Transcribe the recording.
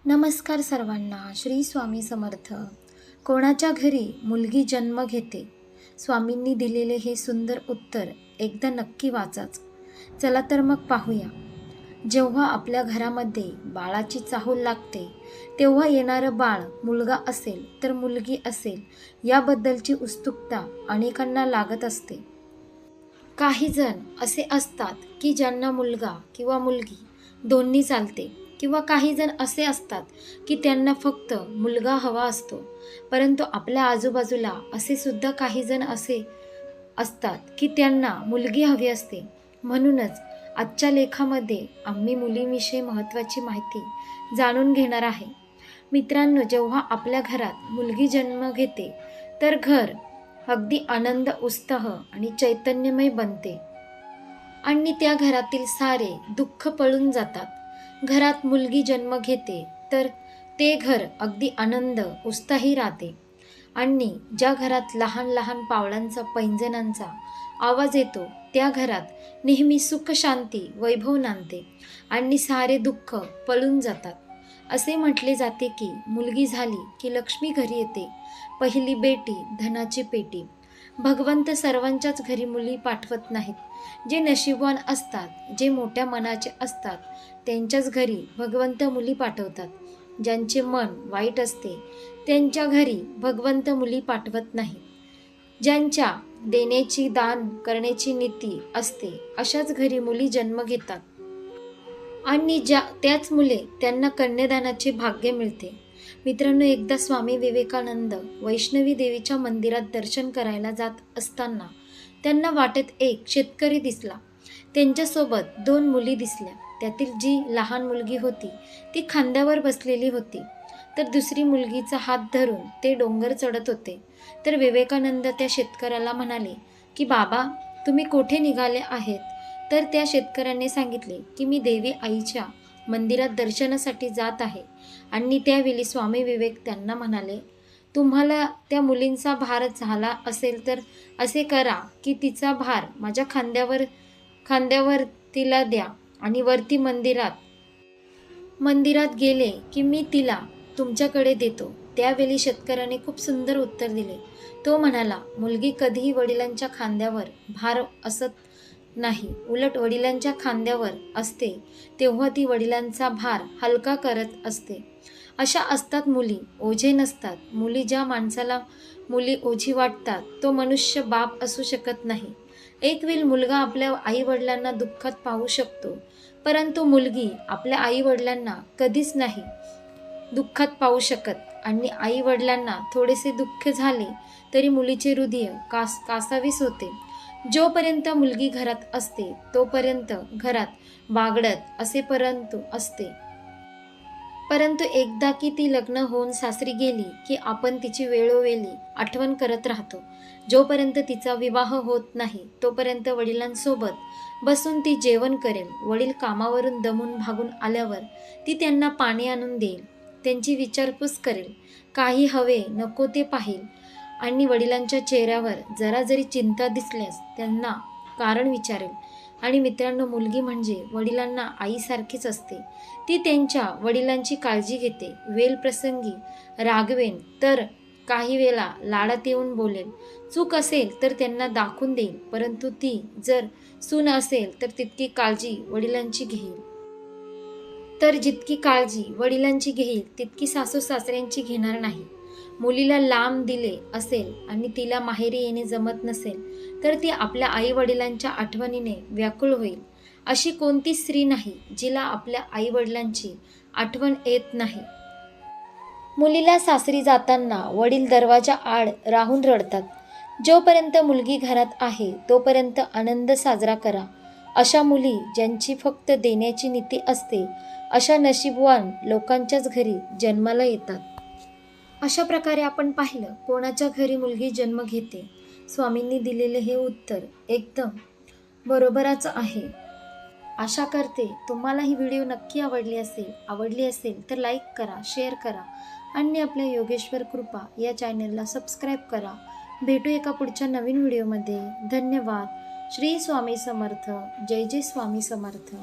नमस्कार सर्वांना. श्री स्वामी समर्थ. कोणाच्या घरी मुलगी जन्म घेते? स्वामींनी दिलेले हे सुंदर उत्तर एकदा नक्की वाचाच. चला तर मग पाहूया. जेव्हा आपल्या घरामध्ये बाळाची चाहूल लागते तेव्हा येणारं बाळ मुलगा असेल तर मुलगी असेल याबद्दलची उत्सुकता अनेकांना लागत असते. काही जण असे असतात की ज्यांना मुलगा किंवा मुलगी दोन्ही चालते, किंवा काही जण असे असतात की त्यांना फक्त मुलगा हवा असतो. परंतु आपल्या आजूबाजूला असे सुद्धा काही जण असे असतात की त्यांना मुलगी हवी असते. म्हणूनच आजच्या लेखामध्ये आम्ही मुलींविषयी महत्त्वाची माहिती जाणून घेणार आहे. मित्रांनो, जेव्हा आपल्या घरात मुलगी जन्म घेते तर घर अगदी आनंद, उत्साह आणि चैतन्यमय बनते आणि त्या घरातील सारे दुःख पळून जातात. घरात मुलगी जन्म घेते तर ते घर अगदी आनंद, उत्साही राहते आणि ज्या घरात लहान लहान पावलांचा, पैंजणांचा आवाज येतो त्या घरात नेहमी सुख, शांती, वैभव नांदते आणि सारे दुःख पळून जातात. असे म्हटले जाते की मुलगी झाली की लक्ष्मी घरी येते, पहिली बेटी धनाची पेटी. भगवंत सर्वांच्याच घरी मुली पाठवत नाहीत. जे नशीबवान असतात, जे मोठ्या मनाचे असतात त्यांच्याच घरी भगवंत मुली पाठवतात. ज्यांचे मन वाईट असते त्यांच्या घरी भगवंत मुली पाठवत नाही. ज्यांच्या देण्याची, दान करण्याची नीती असते अशाच घरी मुली जन्म घेतात आणि त्याच मुले त्यांना कन्यादानाचे भाग्य मिळते. मित्रांनो, एकदा स्वामी विवेकानंद वैष्णवी देवीच्या मंदिरात दर्शन करायला जात असताना त्यांना वाटेत एक शेतकरी दिसला. त्यांच्यासोबत 2 मुली दिसल्या. त्यातील जी लहान मुलगी होती ती खांद्यावर बसलेली होती, तर दुसरी मुलगीचा हात धरून ते डोंगर चढत होते. तर विवेकानंद त्या शेतकऱ्याला म्हणाले की बाबा, तुम्ही कुठे निघाले आहेत? तर त्या शेतकऱ्याने सांगितले की मी देवी आईच्या मंदिरात दर्शनासाठी जात आहे. आणि त्यावेळी स्वामी विवेक त्यांना म्हणाले, तुम्हाला त्या मुलींचा भार झाला असेल तर असे करा की तिचा भार माझ्या खांद्यावर तिला द्या आणि वरती मंदिरात गेले की मी तिला तुमच्याकडे देतो. त्यावेळी शेतकऱ्याने खूप सुंदर उत्तर दिले. तो म्हणाला, मुलगी कधीही वडिलांच्या खांद्यावर भार असत नाही, उलट वडिलांच्या खांद्यावर असते तेव्हा ती वडिलांचा भार हलका करत असते. अशा असतात मुली, ओझे नसतात. ज्या माणसाला मुली ओझी वाटतात तो मनुष्य बाप असू शकत नाही. एक वेळ मुलगा आपल्या आई वडिलांना दुःखात पाहू शकतो, परंतु मुलगी आपल्या आई वडिलांना कधीच नाही दुःखात पाहू शकत. आणि आई वडिलांना थोडेसे दुःख झाले तरी मुलीचे हृदय कासावीस होते. जोपर्यंत मुलगी घरात असते तोपर्यंत घरात बागडत असेपर्यंत असते. परंतु एकदा की ती लग्न होऊन सासरी गेली की आपण तिची वेळोवेळी आठवण करत राहतो. जोपर्यंत तिचा विवाह होत नाही तोपर्यंत वडिलांसोबत बसून ती जेवण करेल. वडील कामावरून दमून भागून आल्यावर ती त्यांना पाणी आणून देईल, त्यांची विचारपूस करेल, काही हवे नको ते पाहिल आणि वडिलांच्या चेहऱ्यावर जरा जरी चिंता दिसल्यास त्यांना कारण विचारेल. आणि मित्रांनो, मुलगी म्हणजे वडिलांना आईसारखीच असते. ती त्यांच्या वडिलांची काळजी घेते, वेळ प्रसंगी रागवेन तर काही वेळा लाडात येऊन बोलेल, चूक असेल तर त्यांना दाखवून देईल. परंतु ती जर सून असेल तर तितकी काळजी वडिलांची घेईल. तर जितकी काळजी वडिलांची घेईल तितकी सासू सासऱ्यांची घेणार नाही. मुलीला लांब दिले असेल आणि तिला माहेरी येणे जमत नसेल तर ती आपल्या आई वडिलांच्या आठवणीने व्याकुळ होईल. अशी कोणती स्त्री नाही जिला आपल्या आई वडिलांची आठवण येत नाही. मुलीला सासरी जाताना वडील दरवाजा आड राहून रडतात. जोपर्यंत मुलगी घरात आहे तोपर्यंत आनंद साजरा करा. अशा मुली ज्यांची फक्त देण्याची नीती असते अशा नशीबवान लोकांच्याच घरी जन्माला येतात. अशा प्रकारे आपण पाहिलं कोणाच्या घरी मुलगी जन्म घेते. स्वामींनी दिलेले हे उत्तर एकदम बरोबरच आहे. आशा करते तुम्हाला ही व्हिडिओ नक्की आवडली असेल तर लाईक करा, शेअर करा आणि आपल्या योगेश्वर कृपा या चॅनलला सबस्क्राईब करा. भेटू एका पुढच्या नवीन व्हिडिओमध्ये. धन्यवाद. श्री स्वामी समर्थ. जय जय स्वामी समर्थ.